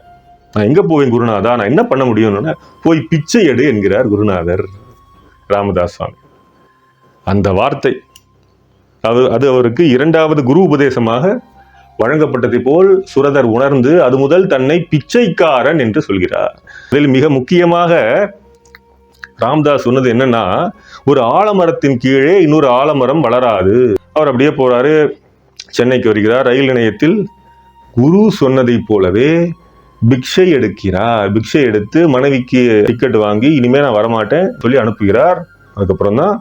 நான் எங்க போவேன் குருநாதா, நான் என்ன பண்ண முடியும்னு. போய் பிச்சை எடு என்கிறார் குருநாதர் ராமதாஸ் சுவாமி. அந்த வார்த்தை அது அவருக்கு 2வது குரு உபதேசமாக வழங்கப்பட்டதை போல் சுரதர் உணர்ந்து அது முதல் தன்னை பிச்சைக்காரன் என்று சொல்கிறார். இதில் மிக முக்கியமாக ராமதாஸ் சொன்னது என்னன்னா, ஒரு ஆலமரத்தின் கீழே இன்னொரு ஆலமரம் வளராது. அவர் அப்படியே போறாரு, சென்னைக்கு வருகிறார். ரயில் நிலையத்தில் குரு சொன்னதை போலவே பிக்ஷை எடுக்கிறார். பிக்ஷை எடுத்து மனைவிக்கு டிக்கெட் வாங்கி இனிமே நான் வரமாட்டேன் சொல்லி அனுப்புகிறார். அதுக்கப்புறம் தான்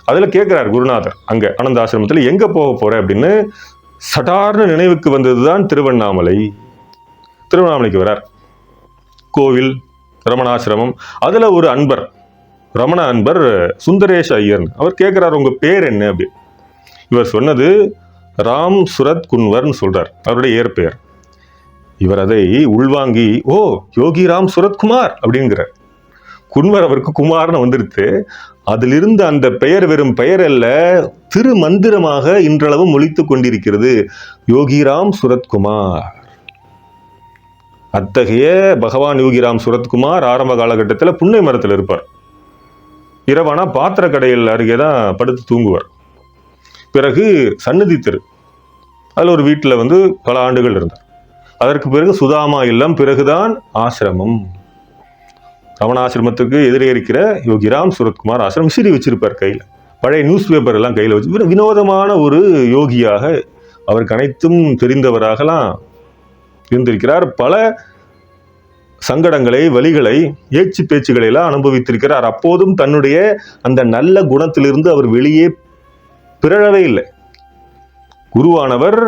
அதுல கேட்கிறார் குருநாதர் அங்க ஆனந்த ஆசிரமத்துல எங்க போக போற அப்படின்னு. சடார்னு நினைவுக்கு வந்ததுதான் திருவண்ணாமலை. திருவண்ணாமலைக்கு வரார். கோவில், ரமணாசிரமம். அதுல ஒரு அன்பர், ரமண அன்பர் சுந்தரேஷ் ஐயர், அவர் கேட்கிறார் உங்க பேர் என்ன அப்படி. இவர் சொன்னது ராம் சுரத் குன்வர்னு சொல்றார், அவருடைய இயற்பெயர். இவர் அதை உள்வாங்கி ஓ யோகி ராம் சுரத்குமார் அப்படிங்கிறார். குன்வர் அவருக்கு குமார்னு வந்துருச்சு. அதிலிருந்து அந்த பெயர் வெறும் பெயர் அல்ல, திரு மந்திரமாக இன்றளவும் ஒலித்துக் கொண்டிருக்கிறது, யோகிராம் சுரத்குமார். அத்தகைய பகவான் யோகிராம் சுரத்குமார் ஆரம்ப காலகட்டத்தில் புன்னை மரத்தில் இருப்பார். இரவானா பாத்திர கடையில் அருகே தான் படுத்து தூங்குவார். பிறகு சந்நிதி தெரு, அதில் ஒரு வீட்டில் பல ஆண்டுகள் இருந்தார். அதற்கு பிறகு சுதாமா இல்லம், பிறகுதான் ஆசிரமம். ரமணாசிரமத்துக்கு எதிரே இருக்கிற யோகிராம் சுரத்குமார் ஆசிரமம். விசிறி வச்சிருப்பார் கையில், பழைய நியூஸ் பேப்பர் எல்லாம் கையில் வச்சு வினோதமான ஒரு யோகியாக, அவருக்கு அனைத்தும் தெரிந்தவராகலாம் இருந்திருக்கிறார். பல சங்கடங்களை, வலிகளை, ஏச்சு பேச்சுகளை எல்லாம் அனுபவித்திருக்கிறார். அப்போதும் தன்னுடைய அந்த நல்ல குணத்திலிருந்து அவர் வெளியே பிறழவே இல்லை. குருவானவர்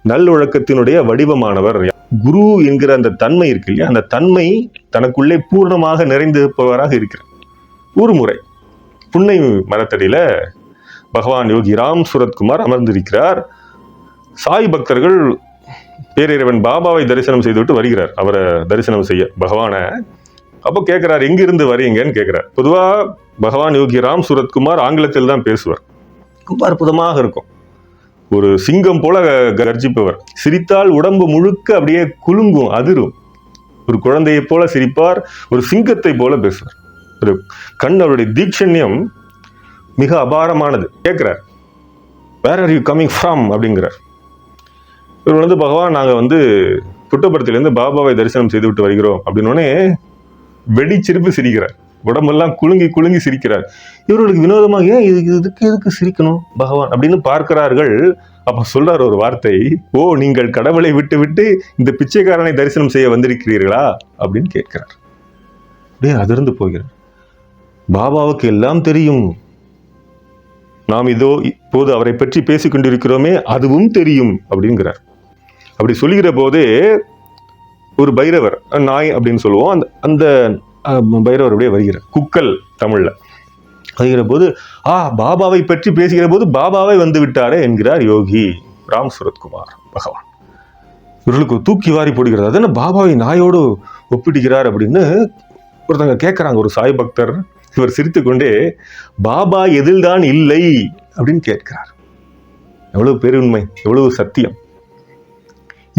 நல்லொழுக்கத்தினுடைய வடிவமானவர். குரு என்கிற அந்த தன்மை இருக்கு இல்லையா, அந்த தன்மை தனக்குள்ளே பூர்ணமாக நிறைந்திருப்பவராக இருக்கிறார். ஒரு முறை புன்னை மரத்தடியில பகவான் யோகி ராம் சுரத்குமார் அமர்ந்திருக்கிறார். சாய் பக்தர்கள் பேரிறைவன் பாபாவை தரிசனம் செய்துவிட்டு வருகிறார், அவரை தரிசனம் செய்ய பகவான. அப்போ கேட்கிறார் எங்கிருந்து வரீங்கன்னு கேட்கிறார். பொதுவா பகவான் யோகி ராம் சுரத்குமார் ஆங்கிலத்தில் தான் பேசுவார். ரொம்ப அற்புதமாக இருக்கும். ஒரு சிங்கம் போல கர்ஜிப்பவர். சிரித்தால் உடம்பு முழுக்க அப்படியே குலுங்கும், அதிரும். ஒரு குழந்தையை போல சிரிப்பார், ஒரு சிங்கத்தை போல பேசுவார். ஒரு கண், அவருடைய தீட்சண்யம் மிக அபாரமானது. கேட்கிறார் where are you coming from அப்படிங்கிறார். இவர் பகவான் நாங்கள் புட்டபர்த்திலேருந்து பாபாவை தரிசனம் செய்து விட்டு வருகிறோம் அப்படின்னோடனே வெடிச்சிருப்பு சிரிக்கிறார். உடம்பெல்லாம் குலுங்கி குலுங்கி சிரிக்கிறார். இவர்களுக்கு வினோதமாக ஏன் எதுக்கு சிரிக்கணும் பகவான் அப்படின்னு பார்க்கிறார்கள். அப்ப சொல்றார் ஒரு வார்த்தை, ஓ நீங்கள் கடவுளை விட்டு விட்டு இந்த பிச்சைக்காரனை தரிசனம் செய்ய வந்திருக்கிறீர்களா அப்படின்னு கேட்கிறார். அப்படியே அதிர்ந்து போகிறார். பாபாவுக்கு எல்லாம் தெரியும், நாம் இதோ இப்போது அவரை பற்றி பேசிக் கொண்டிருக்கிறோமே அதுவும் தெரியும் அப்படிங்கிறார். அப்படி சொல்லுகிற போதே ஒரு பைரவர், நாய் அப்படின்னு சொல்லுவோம், அந்த பைரவருடைய வருகிறார். குக்கல் தமிழ்ல வருகிற போது பாபாவை பற்றி பேசுகிற போது பாபாவை வந்து விட்டாரே என்கிறார் யோகி ராம் சுரத்குமார் பகவான். இவர்களுக்கு தூக்கி வாரி போடுகிறது. அதென்ன பாபாவை நாயோடு ஒப்பிடுகிறார் அப்படின்னு ஒருத்தங்க கேட்கிறாங்க, ஒரு சாய் பக்தர். இவர் சிரித்துக்கொண்டே பாபா எதில்தான் இல்லை அப்படின்னு கேட்கிறார். எவ்வளவு பெருண்மை, எவ்வளவு சத்தியம்.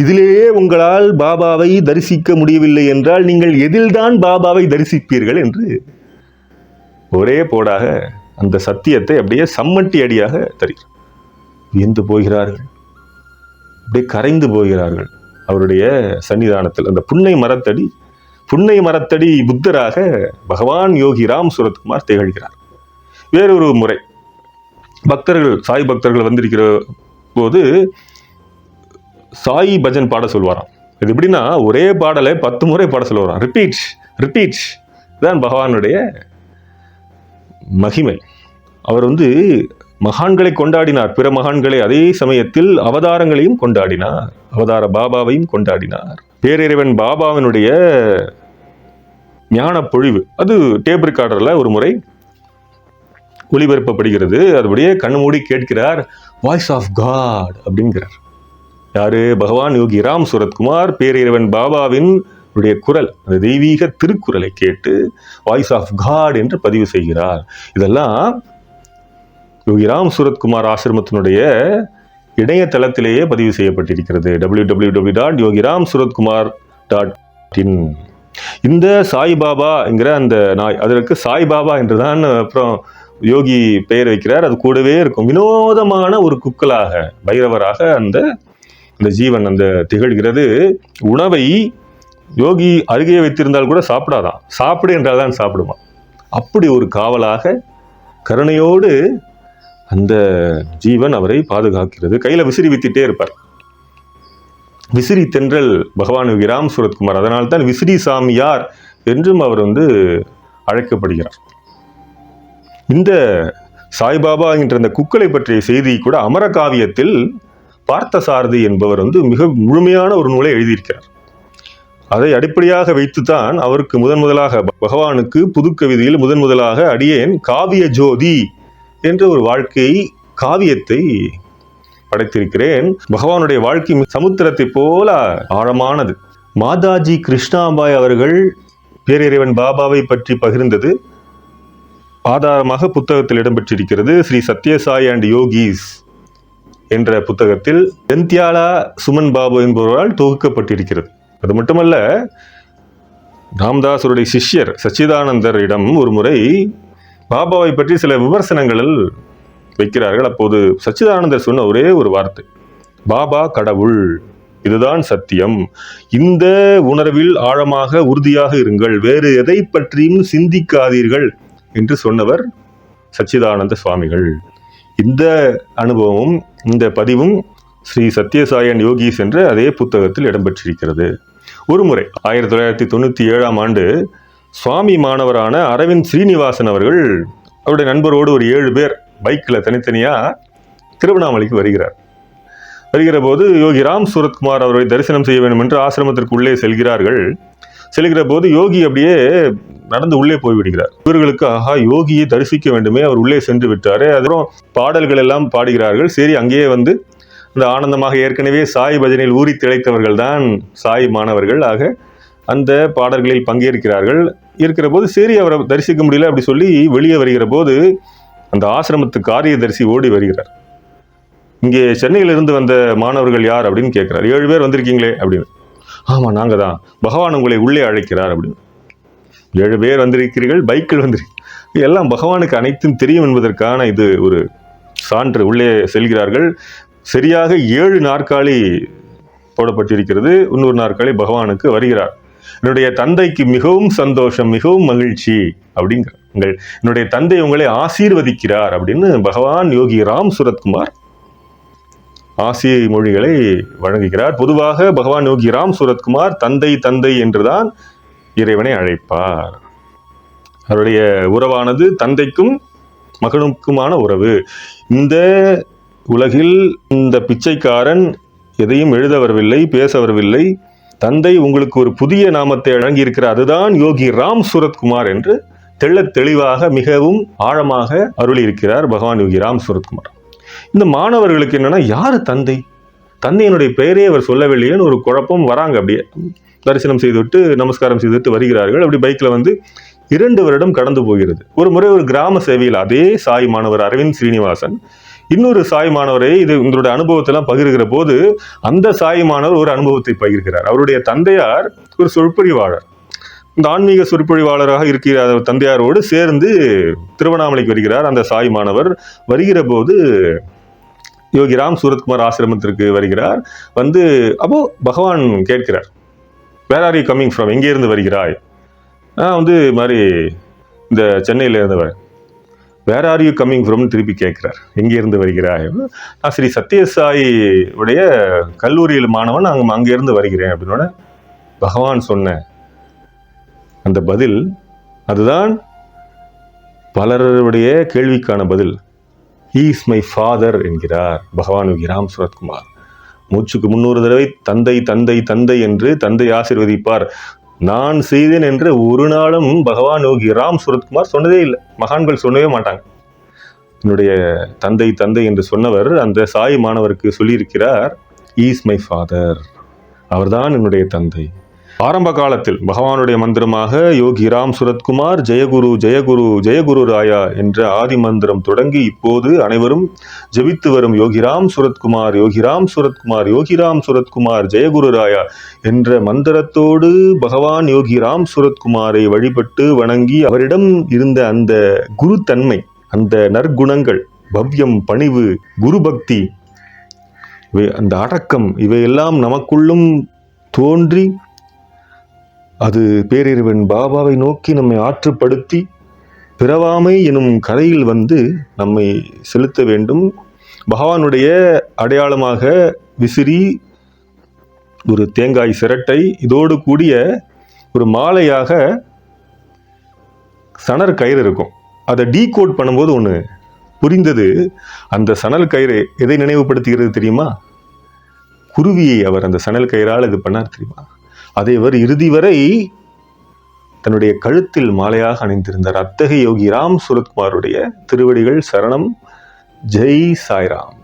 இதிலேயே உங்களால் பாபாவை தரிசிக்க முடியவில்லை என்றால் நீங்கள் எதில்தான் பாபாவை தரிசிப்பீர்கள் என்று ஒரே போடாக அந்த சத்தியத்தை அப்படியே சம்மட்டி அடியாக தருகிறார். வியந்து போகிறார்கள், அப்படியே கரைந்து போகிறார்கள் அவருடைய சன்னிதானத்தில். அந்த புன்னை மரத்தடி புத்தராக பகவான் யோகி ராம் சுரத்குமார் திகழ்கிறார். வேறொரு முறை பக்தர்கள், சாய் பக்தர்கள் வந்திருக்கிற போது சாய் பஜன் பாட சொல்வாராம். இது எப்படின்னா ஒரே பாடலை 10 முறை பாட சொல்லுவாராம். ரிப்பீட் தான் பகவானுடைய மகிமை. அவர் மகான்களை கொண்டாடினார், பிற மகான்களை. அதே சமயத்தில் அவதாரங்களையும் கொண்டாடினார், அவதார பாபாவையும் கொண்டாடினார். பேரிறைவன் பாபாவினுடைய ஞான பொழிவு அது டேப் ரெக்கார்டர்ல ஒரு முறை ஒளிபரப்பப்படுகிறது. அதுபடியே கண்ணு மூடி கேட்கிறார். வாய்ஸ் ஆஃப் காட் அப்படிங்கிறார். யாரு? பகவான் யோகி ராம் சுரத்குமார் பேரிறைவன் பாபாவின் குரல், அந்த தெய்வீக திருக்குறளை கேட்டு வாய்ஸ் ஆஃப் காட் என்று பதிவு செய்கிறார். இதெல்லாம் யோகி ராம் சுரத்குமார் ஆசிரமத்தினுடைய இணையதளத்திலேயே பதிவு செய்யப்பட்டிருக்கிறது. www.yogiramsuratkumar.in. இந்த சாய்பாபா என்கிற அந்த நாய், அதற்கு சாய்பாபா என்றுதான் அப்புறம் யோகி பெயர் வைக்கிறார். அது கூடவே இருக்கும். வினோதமான ஒரு குக்கலாக, பைரவராக அந்த ஜீவன் திகழ்கிறது. உணவை யோகி அருகே வைத்திருந்தால் கூட சாப்பிடாதான், சாப்பிடு என்றால் தான் சாப்பிடுமா. அப்படி ஒரு காவலாக கருணையோடு அந்த ஜீவன் அவரை பாதுகாக்கிறது. கையில விசிறி வித்திட்டே இருப்பார். விசிறி தென்றல் பகவான் யோகி ராம் சுரத்குமார். அதனால்தான் விசிறி சாமியார் என்றும் அவர் அழைக்கப்படுகிறார். இந்த சாய்பாபா என்ற அந்த குக்களை பற்றிய செய்தி கூட அமரகாவியத்தில் பார்த்தசாரதி என்பவர் மிக முழுமையான ஒரு நூலை எழுதியிருக்கிறார். அதை அடிப்படையாக வைத்துத்தான் அவருக்கு முதலாக பகவானுக்கு புதுக்கவிதையில் முதலாக அடியேன் காவிய ஜோதி என்ற ஒரு காவியத்தை படைத்திருக்கிறேன். பகவானுடைய வாழ்க்கை சமுத்திரத்தை போல ஆழமானது. மாதாஜி கிருஷ்ணாபாய் அவர்கள் பேரிறைவன் பாபாவை பற்றி பகிர்ந்தது ஆதாரமாக புத்தகத்தில் இடம்பெற்றிருக்கிறது. ஸ்ரீ சத்யசாய் அண்ட் யோகீஸ் என்ற புத்தகத்தில் தென்தியாலா சுமன் பாபு என்பவரால் தொகுக்கப்பட்டிருக்கிறது. அது மட்டுமல்ல, ராம்தாஸருடைய சிஷ்யர் சச்சிதானந்தரிடம் ஒரு முறை பாபாவை பற்றி சில விமர்சனங்கள் வைக்கிறார்கள். அப்போது சச்சிதானந்தர் சொன்ன ஒரே ஒரு வார்த்தை, பாபா கடவுள், இதுதான் சத்தியம், இந்த உணர்வில் ஆழமாக உறுதியாக இருங்கள், வேறு எதை பற்றியும் சிந்திக்காதீர்கள் என்று சொன்னவர் சச்சிதானந்த சுவாமிகள். இந்த அனுபவமும் இந்த பதிவும் ஸ்ரீ சத்யசாயன் யோகீஸ் என்ற அதே புத்தகத்தில் இடம்பெற்றிருக்கிறது. ஒரு முறை 1997 ஆண்டு சுவாமி மாணவரான அரவிந்த் ஸ்ரீனிவாசன் அவர்கள் அவருடைய நண்பரோடு ஒரு 7 பேர் பைக்கில் தனித்தனியாக திருவண்ணாமலைக்கு வருகிற போது யோகி ராம் சூரத்குமார் அவரை தரிசனம் செய்ய வேண்டும் என்று ஆசிரமத்திற்கு உள்ளே செல்கிற போது யோகி அப்படியே நடந்து உள்ளே போய்விடுகிறார். இவர்களுக்கு ஆஹா, யோகியை தரிசிக்க வேண்டுமே, அவர் உள்ளே சென்று விட்டாரே. அதுவும் பாடல்கள் எல்லாம் பாடுகிறார்கள். சரி, அங்கேயே இந்த ஆனந்தமாக ஏற்கனவே சாய் பஜனையில் ஊறி திளைத்தவர்கள் தான் சாய் மாணவர்கள். ஆக அந்த பாடல்களில் பங்கேற்கிறார்கள். இருக்கிற போது சரி, அவரை தரிசிக்க முடியல அப்படி சொல்லி வெளியே வருகிற போது அந்த ஆசிரமத்து காரியதரிசி ஓடி வருகிறார். இங்கே சென்னையிலிருந்து வந்த மாணவர்கள் யார் அப்படின்னு கேட்கிறார். 7 பேர் வந்திருக்கீங்களே அப்படின்னு. ஆமாம், நாங்கள் தான், பகவான் உங்களை உள்ளே அழைக்கிறார் அப்படின்னு. 7 பேர் வந்திருக்கிறீர்கள், பைக்கில் வந்திருக்கீங்க, எல்லாம் பகவானுக்கு அனைத்தும் தெரியும் என்பதற்கான இது ஒரு சான்று. உள்ளே செல்கிறார்கள். சரியாக 7 நாற்காலி போடப்பட்டிருக்கிறது. இன்னொரு நாற்காலி பகவானுக்கு வருகிறார். என்னுடைய தந்தைக்கு மிகவும் சந்தோஷம், மிகவும் மகிழ்ச்சி அப்படிங்கிற, என்னுடைய தந்தை உங்களை ஆசீர்வதிக்கிறார் அப்படின்னு பகவான் யோகி ராம் சூரத்குமார் ஆசிய மொழிகளை வழங்குகிறார். பொதுவாக பகவான் யோகி ராம் சூரத்குமார் தந்தை என்றுதான் இறைவனை அழைப்பார். அவருடைய உறவானது தந்தைக்கும் மகனுக்குமான உறவு. இந்த உலகில் இந்த பிச்சைக்காரன் எதையும் எழுத வரவில்லை, பேச வரவில்லை. தந்தை உங்களுக்கு ஒரு புதிய நாமத்தை வழங்கியிருக்கிறார், அதுதான் யோகி ராம் சூரத்குமார் என்று தெளிவாக மிகவும் ஆழமாக அருளியிருக்கிறார் பகவான் யோகி ராம் சூரத்குமார். இந்த மாணவர்களுக்கு என்னன்னா, யாரு தந்தையினுடைய பெயரே அவர் சொல்லவில்லையேன்னு ஒரு குழப்பம் வராங்க. அப்படியே தரிசனம் செய்துவிட்டு நமஸ்காரம் செய்துவிட்டு வருகிறார்கள். அப்படி பைக்கில் 2 வருடம் கடந்து போகிறது. ஒரு முறை ஒரு கிராம சேவையில் அதே சாய் மாணவர் அரவிந்த் ஸ்ரீனிவாசன் இன்னொரு சாய் மாணவரை உங்களுடைய அனுபவத்தெல்லாம் பகிர்கிற போது அந்த சாய் மாணவர் ஒரு அனுபவத்தை பகிர்கிறார். அவருடைய தந்தையார் ஒரு சொற்பொழிவாளர். இந்த ஆன்மீக சொற்பொழிவாளராக இருக்கிற தந்தையாரோடு சேர்ந்து திருவண்ணாமலைக்கு வருகிறார். அந்த சாய் மாணவர் வருகிற போது யோகி ராம் சூரத்குமார் ஆசிரமத்திற்கு வருகிறார். அப்போ பகவான் கேட்கிறார், where are you coming from, எங்கே இருந்து வருகிறாய்? நான் மாதிரி இந்த சென்னையில இருந்தவர். Where are you coming from திருப்பி கேட்கிறார், எங்கே இருந்து வருகிறாய்? நான் ஸ்ரீ சத்யசாய் உடைய கல்லூரியில் மாணவன், அங்கிருந்து வருகிறேன் அப்படின்னோட பகவான் சொன்ன அந்த பதில், அதுதான் பலருடைய கேள்விக்கான பதில். ஹீ இஸ் மை ஃபாதர் என்கிறார் பகவான் யோகி ராம் சூரத்குமார். மூச்சுக்கு 300 தடவை தந்தை தந்தை தந்தை என்று தந்தை ஆசீர்வதிப்பார். நான் செய்தேன் என்று ஒரு நாளும் பகவான் யோகி ராம் சூரத்குமார் சொன்னதே இல்லை. மகான்கள் சொல்லவே மாட்டாங்க. என்னுடைய தந்தை தந்தை என்று சொன்னவர் அந்த சாய் மாணவருக்கு சொல்லியிருக்கிறார், ஹீ இஸ் மை ஃபாதர், அவர்தான் என்னுடைய தந்தை. ஆரம்ப காலத்தில் பகவானுடைய மந்திரமாக யோகி ராம் சூரத்குமார் ஜெயகுரு ஜெயகுரு ஜெயகுரு ராயா என்ற ஆதி மந்திரம் தொடங்கி இப்போது அனைவரும் ஜெபித்து வரும் யோகி ராம் சூரத்குமார் யோகி ராம் சூரத்குமார் யோகி ராம் சூரத்குமார் ஜெயகுரு ராயா என்ற மந்திரத்தோடு பகவான் யோகி ராம் சூரத்குமாரை வழிபட்டு வணங்கி அவரிடம் இருந்த அந்த குரு தன்மை, அந்த நற்குணங்கள், பவ்யம், பணிவு, குரு பக்தி, அந்த அடக்கம், இவையெல்லாம் நமக்குள்ளும் தோன்றி அது பேரிறைவன் பாபாவை நோக்கி நம்மை ஆற்றுப்படுத்தி பிறவாமை எனும் கரையில் நம்மை செலுத்த வேண்டும். பகவானுடைய அடையாளமாக விசிறி, ஒரு தேங்காய் சிரட்டை, இதோடு கூடிய ஒரு மாலையாக சணர் கயிறு இருக்கும். அதை டீகோட் பண்ணும்போது ஒன்று புரிந்தது. அந்த சணல் கயிறு எதை நினைவுபடுத்துகிறது தெரியுமா? குருவியை அவர் அந்த சணல் கயிறால் இது பண்ணார் தெரியுமா? அதை அவர் இறுதி வரை தன்னுடைய கழுத்தில் மாலையாக அணிந்திருந்தார். அத்தகைய யோகி ராம் சூரத்குமாருடைய திருவடிகள் சரணம். ஜெய் சாய்ராம்.